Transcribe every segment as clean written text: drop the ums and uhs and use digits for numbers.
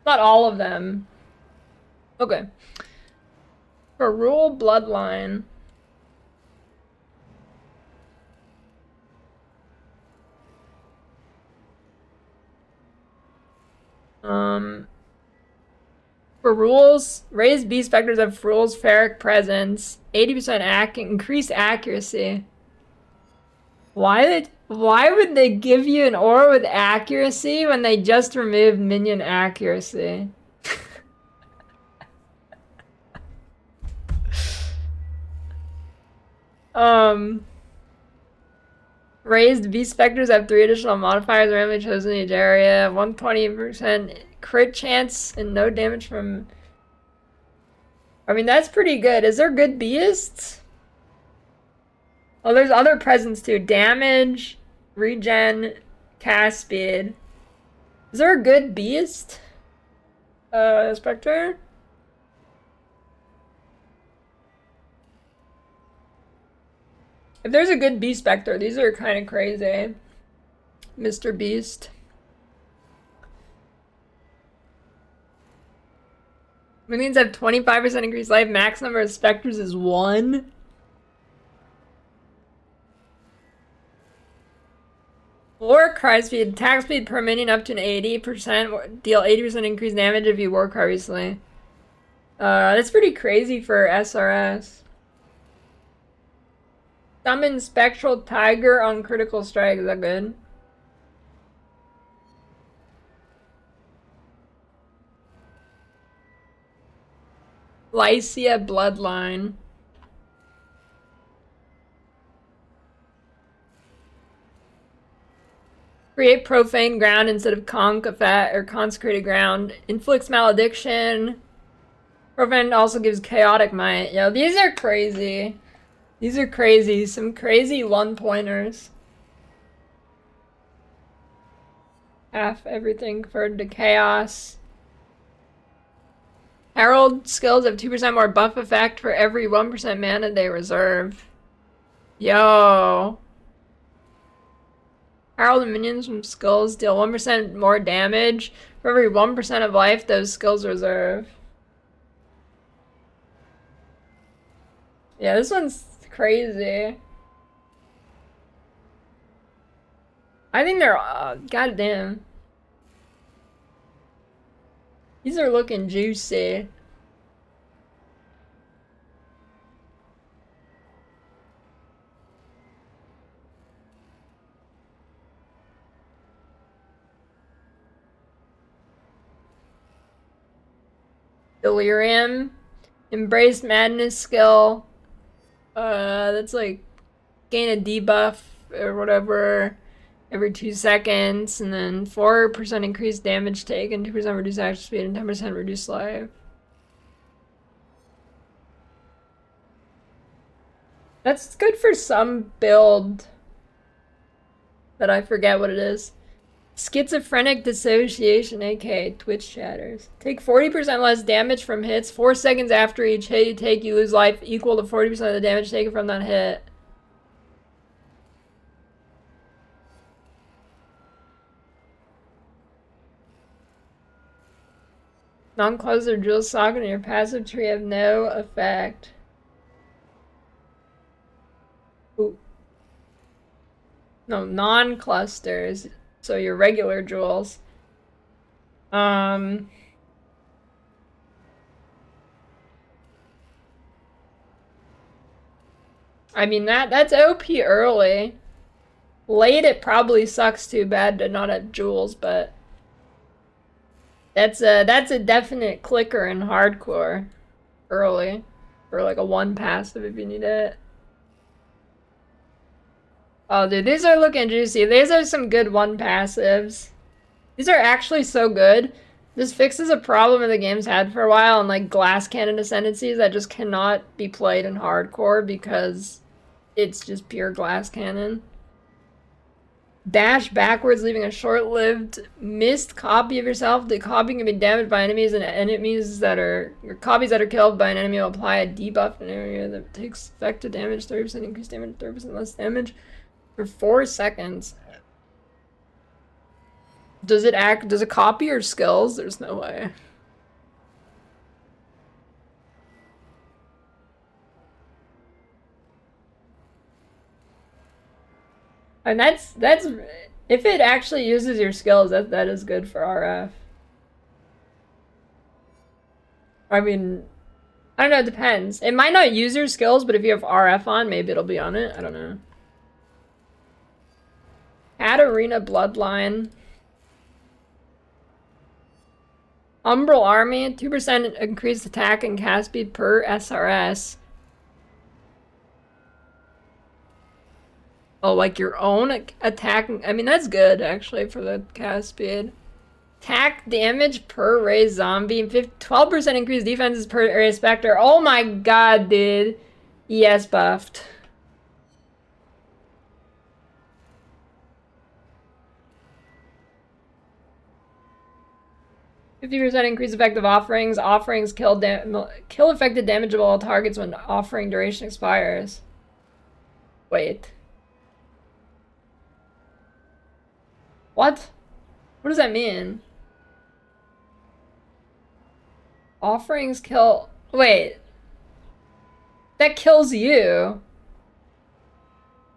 Not all of them. Okay. For rule bloodline. For rules, raised beast vectors have rules ferric presence, 80% increased accuracy. Why would they give you an aura with accuracy when they just removed minion accuracy? Raised beast specters have 3 additional modifiers randomly chosen in each area, 120% crit chance, and no damage from. I mean, that's pretty good. Is there good beasts? Oh, there's other presents too. Damage, regen, cast speed. Is there a good beast? Spectre? If there's a good beast spectre, these are kind of crazy. Mr. Beast. Minions have 25% increased life. Max number of specters is 1. War cry speed. Attack speed per minion up to an 80%. Deal 80% increased damage if you war cry recently. That's pretty crazy for SRS. Summon Spectral Tiger on critical strike. Is that good? Lycia Bloodline. Create profane ground instead of concafat or consecrated ground. Inflicts malediction. Profane also gives chaotic might. Yo, these are crazy. These are crazy. Some crazy one-pointers. Half everything converted to chaos. Herald skills have 2% more buff effect for every 1% mana they reserve. Yo. Herald and minions from skills deal 1% more damage for every 1% of life those skills reserve. Yeah, this one's crazy. I think they're, goddamn. These are looking juicy. Delirium. Embrace Madness skill. That's like gain a debuff or whatever every 2 seconds, and then 4% increased damage taken, 2% reduced action speed, and 10% reduced life. That's good for some build that I forget what it is. Schizophrenic dissociation, aka Twitch shatters. Take 40% less damage from hits. 4 seconds after each hit you take, you lose life equal to 40% of the damage taken from that hit. Non-cluster dual socket and your passive tree have no effect. Ooh. No, non-clusters. So your regular jewels. I mean that's OP early. Late it probably sucks too bad to not have jewels, but that's a definite clicker in hardcore early. Or like a 1 passive if you need it. Oh, dude, these are looking juicy. These are some good 1 passives. These are actually so good. This fixes a problem the game's had for a while, and like glass cannon ascendancies that just cannot be played in hardcore because it's just pure glass cannon. Dash backwards, leaving a short-lived missed copy of yourself. The copy can be damaged by enemies, and copies that are killed by an enemy will apply a debuff in an area that takes effect to damage, 30% increased damage, 30% less damage for 4 seconds. Does it copy your skills? There's no way. And that's if it actually uses your skills, that is good for RF. I mean, I don't know, it depends. It might not use your skills, but if you have RF on, maybe it'll be on it. I don't know. Add Arena Bloodline. Umbral Army, 2% increased attack and cast speed per SRS. Oh, like your own attack? I mean, that's good, actually, for the cast speed. Attack damage per raised zombie. 12% increased defenses per area specter. Oh my god, dude. Yes, buffed. %50 increase effective offerings. Offerings kill affected damage of all targets when offering duration expires. Wait. What? What does that mean? Offerings kill... Wait. That kills you.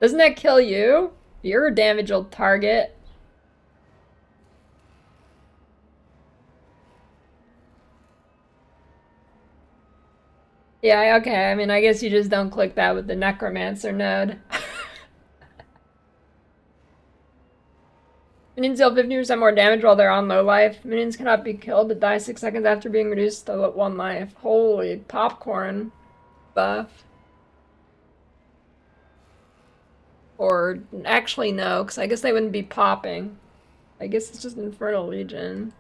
Doesn't that kill you? You're a damageable target. Yeah, okay. I mean, I guess you just don't click that with the Necromancer node. Minions deal 50% more damage while they're on low life. Minions cannot be killed but die 6 seconds after being reduced to 1 life. Holy popcorn buff. Or actually no, because I guess they wouldn't be popping. I guess it's just Infernal Legion.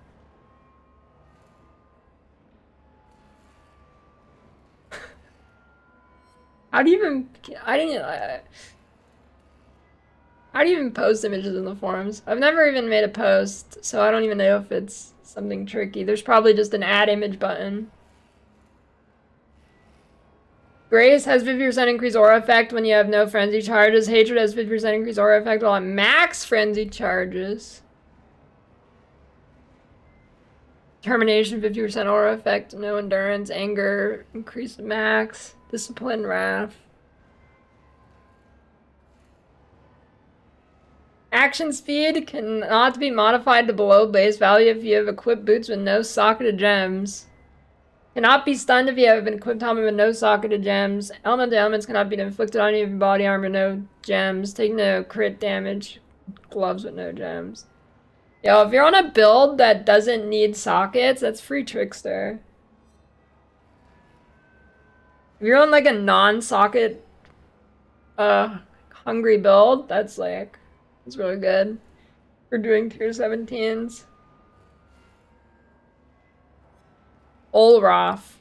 How do you even... how do you even post images in the forums? I've never even made a post, so I don't even know if it's something tricky. There's probably just an add image button. Grace has 50% increased aura effect when you have no frenzy charges. Hatred has 50% increased aura effect while at max frenzy charges. Determination, 50% aura effect, no endurance. Anger, increased max. Discipline, wrath. Action speed cannot be modified to below base value if you have equipped boots with no socketed gems. Cannot be stunned if you have an equipped helmet with no socketed gems. Elemental elements cannot be inflicted on you if your body armor no gems. Take no crit damage. Gloves with no gems. Yo, if you're on a build that doesn't need sockets, that's free Trickster. If you're on like a non-socket hungry build, that's like, it's really good for doing tier 17s. Olroth.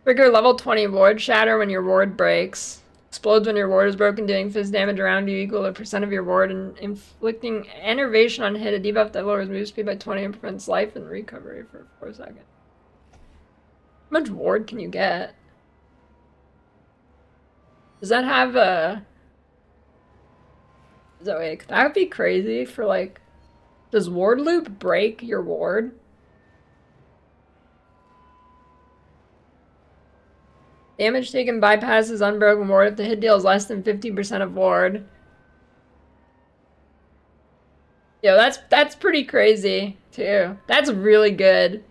Trigger level 20 ward shatter when your ward breaks. Explodes when your ward is broken, doing fizz damage around you equal to % of your ward and inflicting enervation on hit. A debuff that lowers move speed by 20 and prevents life and recovery for 4 seconds. How much ward can you get? Does that have a... Wait, could that be crazy for like... Does ward loop break your ward? Damage taken bypasses unbroken ward if the hit deal is less than 50% of ward. Yo, that's pretty crazy, too. That's really good.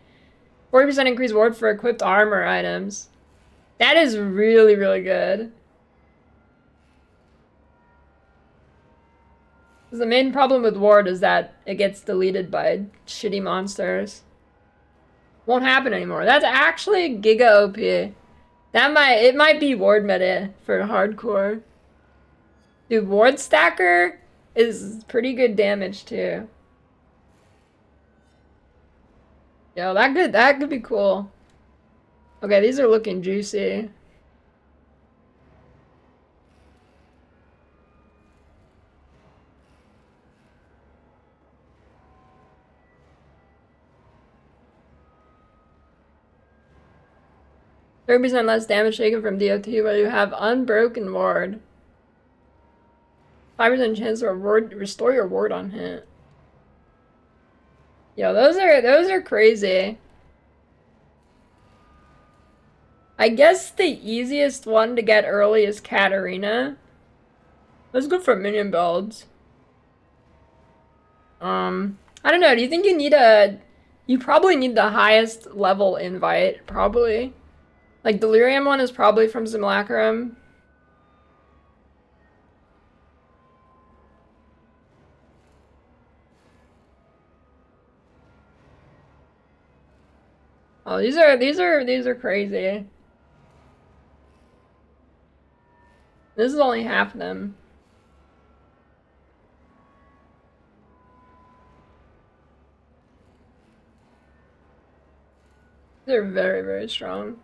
40% increased ward for equipped armor items. That is really, really good. The main problem with ward is that it gets deleted by shitty monsters. Won't happen anymore. That's actually Giga OP. It might be ward meta for hardcore. Dude, ward stacker is pretty good damage too. Yo, that could be cool. Okay, these are looking juicy. %30 less damage taken from DOT while you have unbroken ward. 5% chance to restore your ward on hit. Yo, those are crazy. I guess the easiest one to get early is Katarina. That's good for minion builds. I don't know, do you think you need you probably need the highest level invite, probably. Like, Delirium one is probably from Simulacrum. Oh, these are crazy. This is only half of them. They're very, very strong.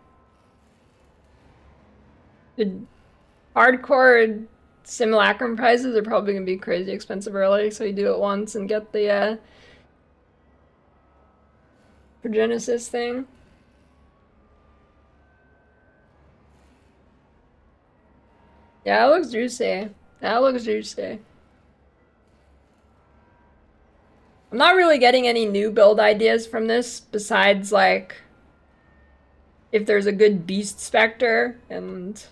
The hardcore Simulacrum prices are probably gonna be crazy expensive early, so you do it once and get the Progenesis thing. Yeah, that looks juicy. That looks juicy. I'm not really getting any new build ideas from this besides, like, if there's a good Beast Spectre and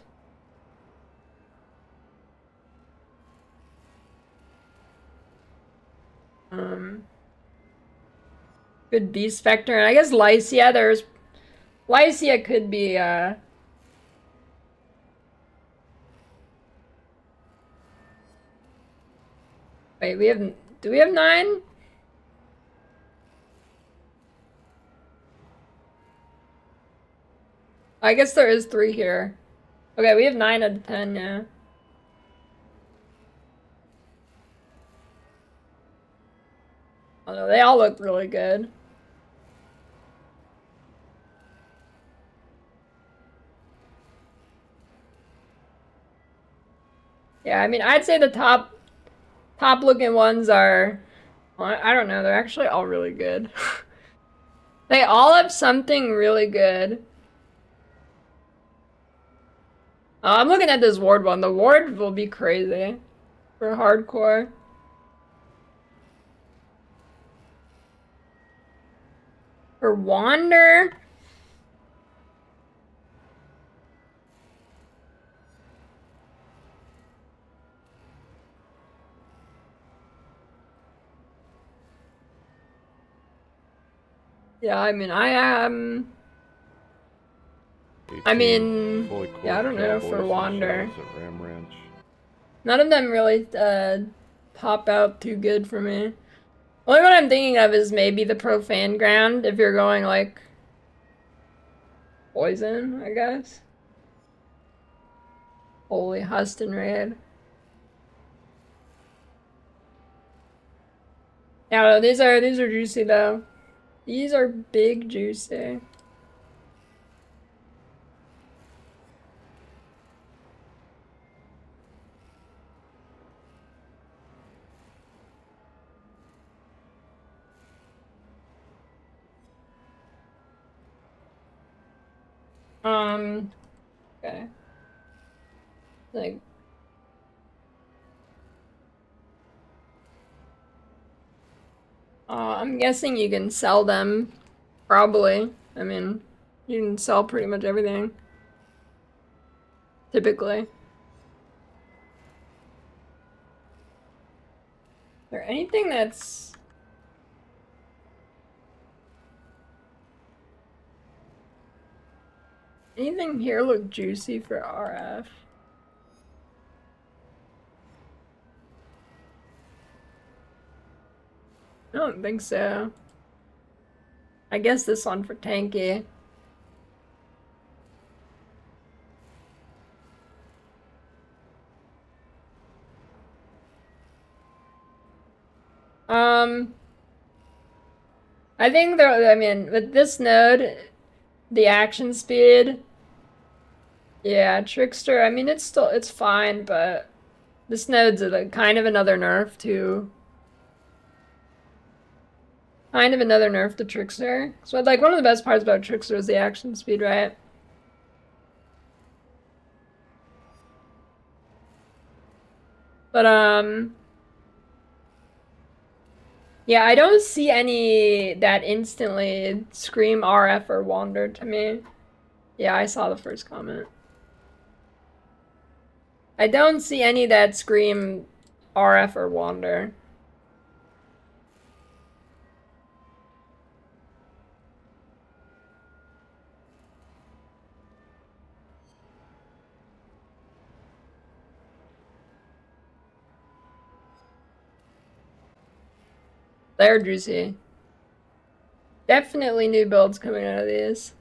good Beast Spectre, and I guess Lycia could be wait, do we have 9? I guess there is 3 here. Okay, we have 9 out of 10, yeah. Oh no, they all look really good. Yeah, I mean, I'd say the top looking ones are, well, I don't know, they're actually all really good. They all have something really good. I'm looking at this ward one. The ward will be crazy for hardcore. For Wander, yeah, I mean, yeah, I don't know for Wander. None of them really pop out too good for me. Only one I'm thinking of is maybe the Profane Ground if you're going like Poison, I guess. Holy Huston Raid. Yeah, no, these are juicy though. These are big juicy. Okay. Like, I'm guessing you can sell them, probably. I mean, you can sell pretty much everything. Typically. Is there anything that's... Anything here look juicy for RF? I don't think so. I guess this one for tanky. I think I mean, with this node, the action speed, yeah, Trickster, I mean, it's fine, but this node's kind of another nerf to... Kind of another nerf to Trickster. So, like, one of the best parts about Trickster is the action speed, right? But But, yeah, I don't see any that instantly scream RF or Wander to me. Yeah, I saw the first comment. I don't see any that scream RF or Wander. They're juicy. Definitely new builds coming out of these.